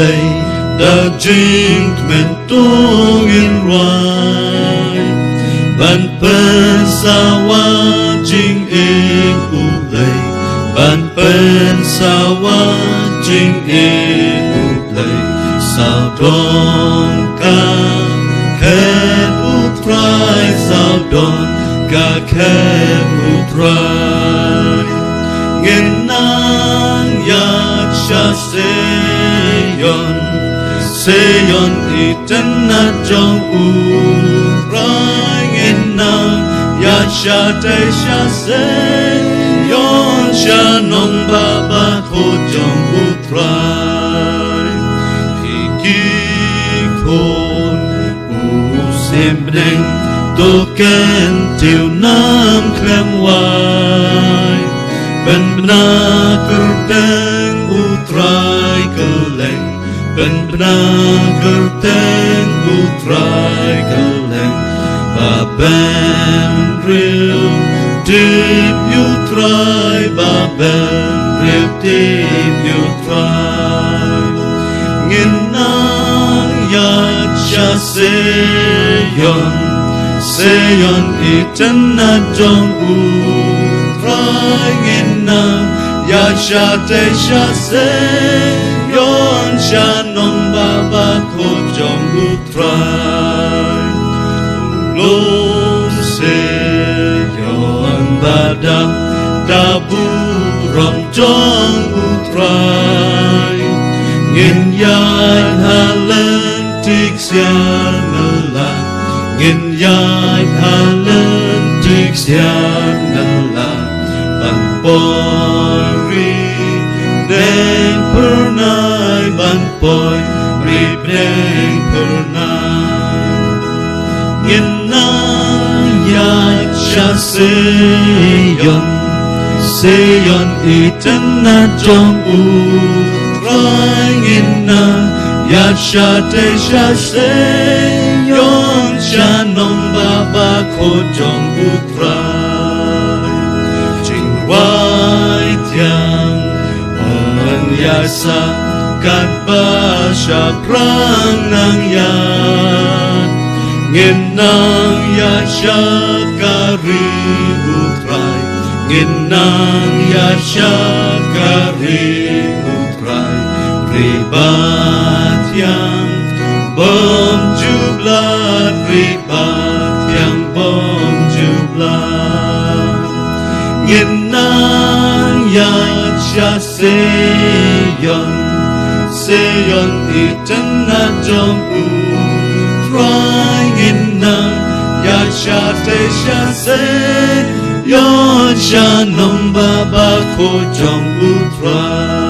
lay đã chính mình tung in hoài bạn bên sao qua chính in u lay bạn bên sao qua chính in u lay sao đón ca khen u trai sao đón ca khen u trai nghìn nang ya cha seyon itana trong u rai nghìn nang ya cha te cha seyon cha nong ba ba ko trong u trai khôn u xem đeng tô ken tiêu nam klem wai ben bna kerteng u trai keleng ben bna kerteng u trai keleng ba ben real deep you try ba ben real deep you try ngin ya cha seyon itana trong u trai ngin ya cha te cha seyon cha nong ba ba ko trong u trai lom seyon ba da bu rom trong u trai ngin ya halen tik sian la ngin ya halen tik sian la ban pori deng pernai ban poi ribeng pernai ngin na ya cha seyon itana trong u trai ngin na ya cha te cha seyon cha nong ba ba ko trong u trai jing wai tiang on ya sa kat ba sha prang nang ya ngin nang ya cha kari u trai ngin nang ya cha kari u trai ribat yang bom jublat ribat yang bom jublat ngin nang ya cha seyon itana trong u trai ngin nang ya cha te cha seyon cha nong ba ba ko trong u trai